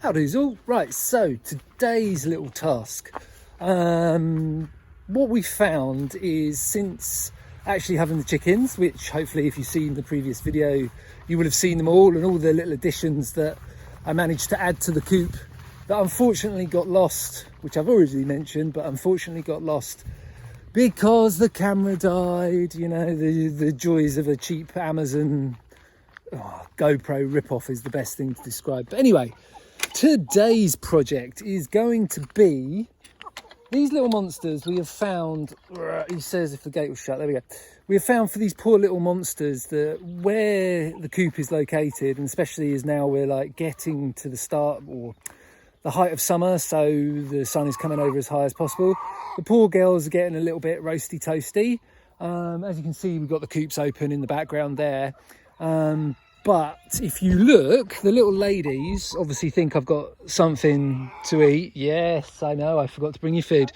Howdy's all. Right, so today's little task. What we found is, since actually having the chickens, which hopefully if you've seen the previous video, you will have seen them all, and all the little additions that I managed to add to the coop that unfortunately got lost, which I've already mentioned, but unfortunately got lost because the camera died. You know, the joys of a cheap Amazon GoPro rip-off is the best thing to describe. But anyway, today's project is going to be these little monsters we have found. He says if the gate was shut, there we go. We have found for these poor little monsters that where the coop is located, and especially as now we're like getting to the start or the height of summer, so the sun is coming over as high as possible. The poor girls are getting a little bit roasty toasty. As you can see, we've got the coops open in the background there. But if you look, the little ladies obviously think I've got something to eat. Yes, I know, I forgot to bring you food.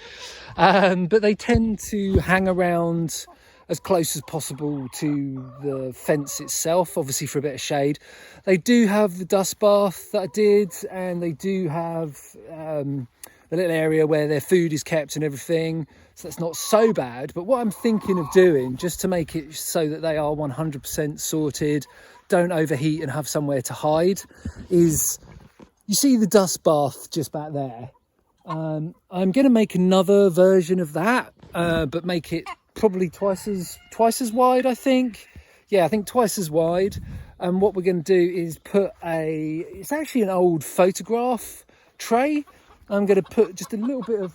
But they tend to hang around as close as possible to the fence itself, obviously for a bit of shade. They do have the dust bath that I did, and they do have the little area where their food is kept and everything. So that's not so bad. But what I'm thinking of doing, just to make it so that they are 100% sorted, don't overheat and have somewhere to hide, is, you see the dust bath just back there. I'm going to make another version of that, but make it probably twice as wide, I think. Yeah, I think twice as wide. And what we're going to do is put it's actually an old photograph tray. I'm going to put just a little bit of,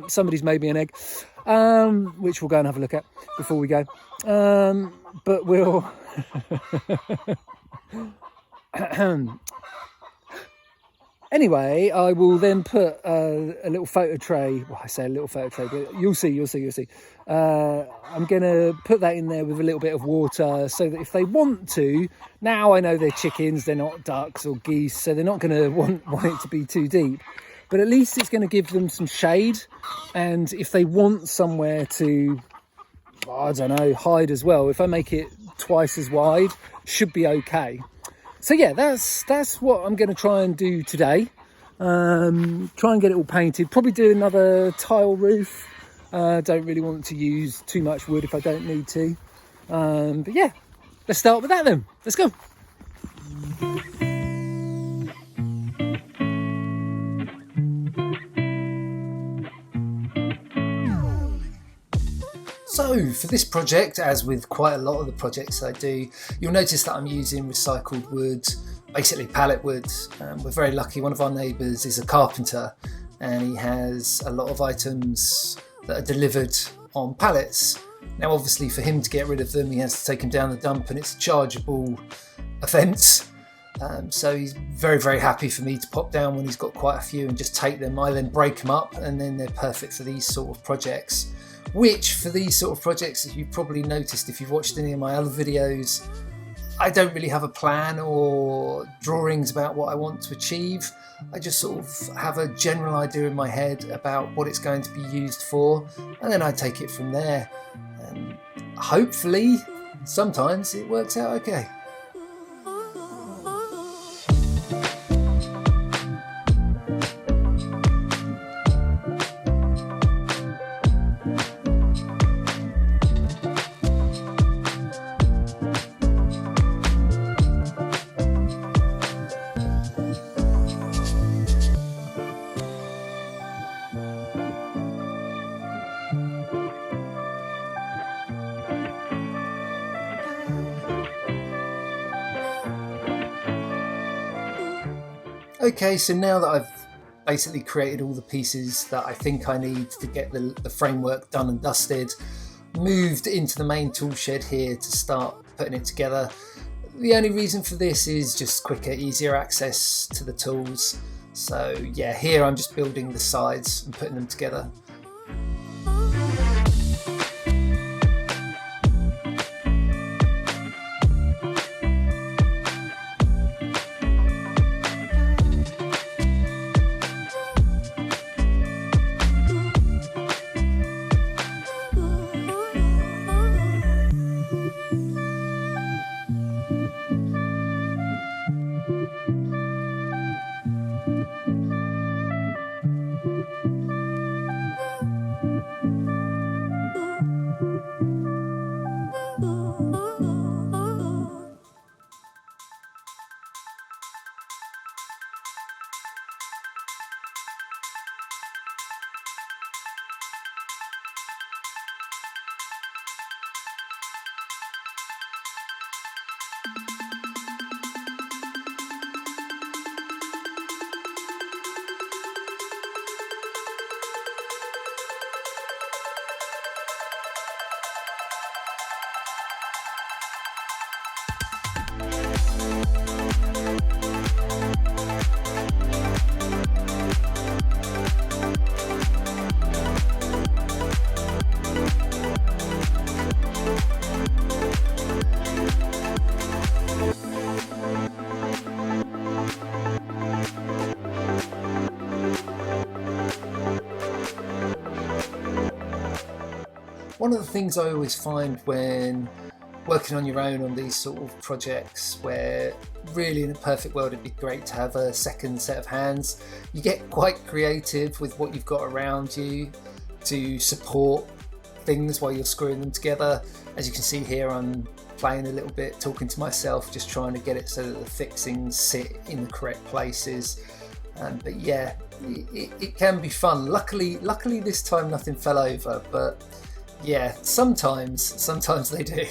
somebody's made me an egg, which we'll go and have a look at before we go. But we'll, anyway, I will then put a little photo tray. Well, I say a little photo tray, but you'll see. I'm going to put that in there with a little bit of water, so that if they want to, now I know they're chickens, they're not ducks or geese, so they're not going to want it to be too deep. But at least it's going to give them some shade. And if they want somewhere to, I don't know, hide as well, if I make it twice as wide, should be okay. So yeah, that's what I'm going to try and do today. Try and get it all painted. Probably do another tile roof. Don't really want to use too much wood if I don't need to. But yeah, let's start with that then. Let's go. So for this project, as with quite a lot of the projects I do, you'll notice that I'm using recycled wood, basically pallet wood. We're very lucky. One of our neighbours is a carpenter, and he has a lot of items that are delivered on pallets. Now obviously for him to get rid of them, he has to take them down the dump, and it's a chargeable offence. So he's very, very happy for me to pop down when he's got quite a few and just take them. I then break them up, and then they're perfect for these sort of projects. Which, for these sort of projects, as you've probably noticed if you've watched any of my other videos, I don't really have a plan or drawings about what I want to achieve. I just sort of have a general idea in my head about what it's going to be used for, and then I take it from there. And hopefully, sometimes it works out okay. Okay, so now that I've basically created all the pieces that I think I need to get the framework done and dusted, moved into the main tool shed here to start putting it together. The only reason for this is just quicker, easier access to the tools. So yeah, here I'm just building the sides and putting them together. One of the things I always find when working on your own on these sort of projects, where really in a perfect world it'd be great to have a second set of hands, you get quite creative with what you've got around you to support things while you're screwing them together. As you can see here, I'm playing a little bit, talking to myself, just trying to get it so that the fixings sit in the correct places. But yeah, it can be fun. Luckily this time nothing fell over, but yeah, sometimes they do.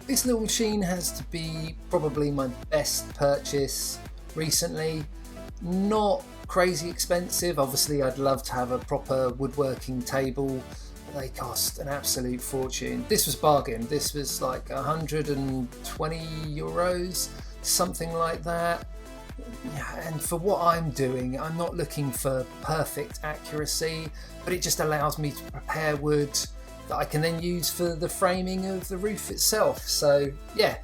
This little machine has to be probably my best purchase recently. Not crazy expensive. Obviously I'd love to have a proper woodworking table, but they cost an absolute fortune. This was bargain. This was like 120 euros, something like that. Yeah, and for what I'm doing, I'm not looking for perfect accuracy, but it just allows me to prepare wood that I can then use for the framing of the roof itself. So yeah,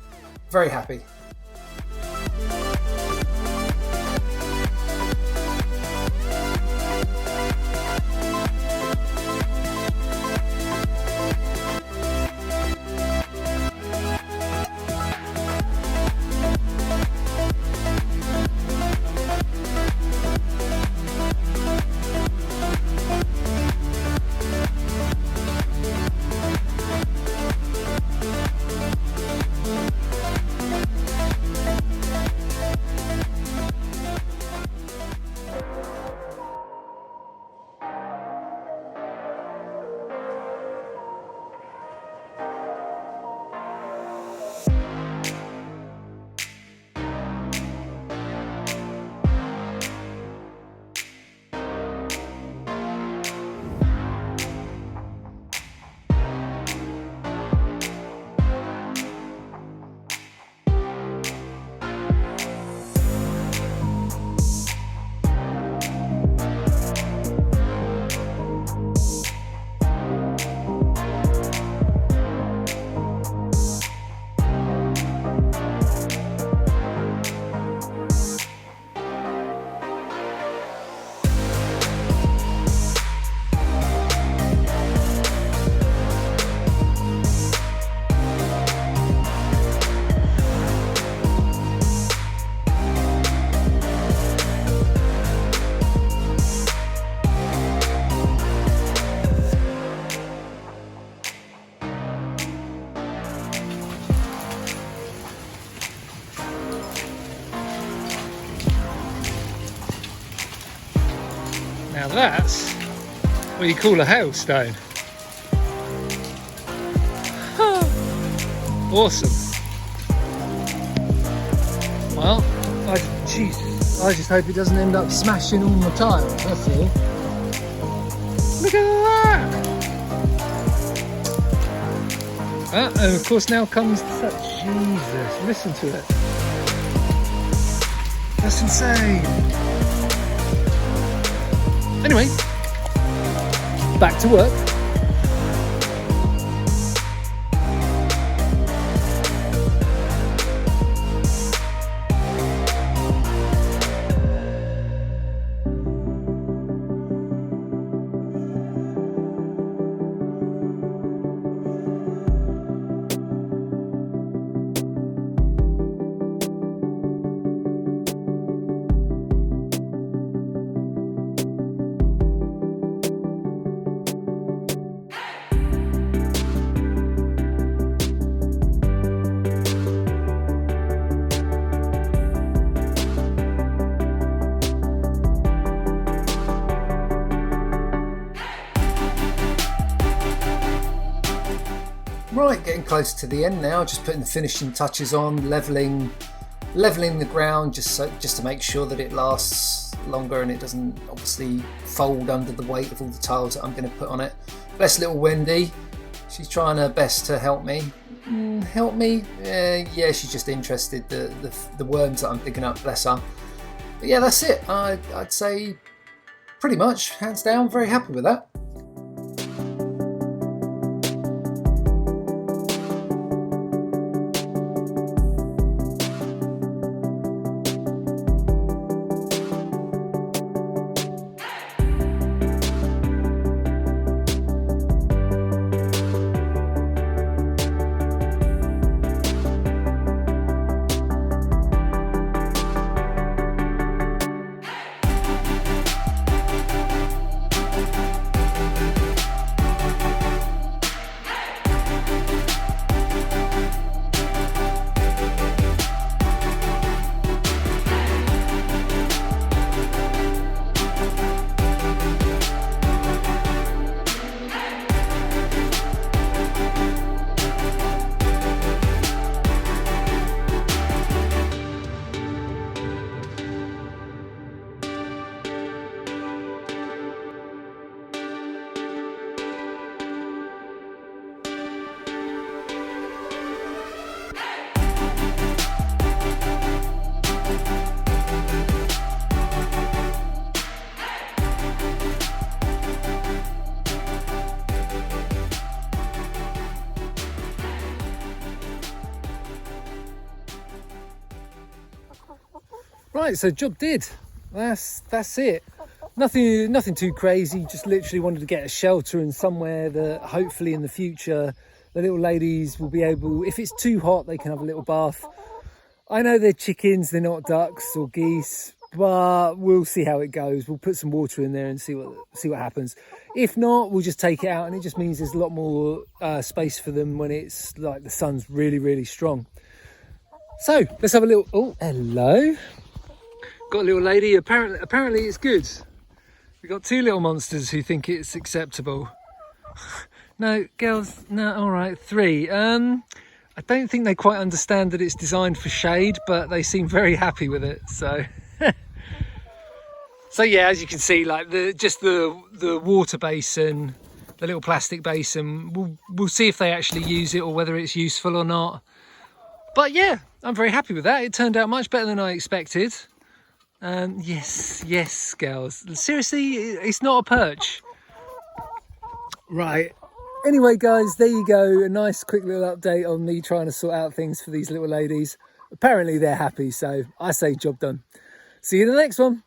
very happy. Now that's what you call a hailstone. Awesome. Well, I just hope it doesn't end up smashing all my tiles, that's all. Look at that! And of course now comes Jesus, listen to it. That's insane. Anyway, back to work. Right, getting close to the end now, just putting the finishing touches on, leveling the ground just to make sure that it lasts longer and it doesn't obviously fold under the weight of all the tiles that I'm going to put on it. Bless little Wendy, She's trying her best to help me. Help me? Yeah, she's just interested. The worms that I'm picking up, bless her. But yeah, that's it. I'd say pretty much, hands down, very happy with that. Right, so job did. That's it. Nothing too crazy. Just literally wanted to get a shelter and somewhere that hopefully in the future the little ladies will be able, if it's too hot, they can have a little bath. I know they're chickens, they're not ducks or geese, but we'll see how it goes. We'll put some water in there and see what happens. If not, we'll just take it out, and it just means there's a lot more space for them when it's like the sun's really strong. So let's have a little. Oh, hello. Got a little lady. Apparently it's good. We've got two little monsters who think it's acceptable. No, girls, no, all right, three. I don't think they quite understand that it's designed for shade, but they seem very happy with it, so. So yeah, as you can see, like the water basin, the little plastic basin, we'll see if they actually use it or whether it's useful or not. But yeah, I'm very happy with that. It turned out much better than I expected. Yes, girls. Seriously, it's not a perch. Right. Anyway, guys, there you go. A nice quick little update on me trying to sort out things for these little ladies. Apparently they're happy, so I say job done. See you in the next one.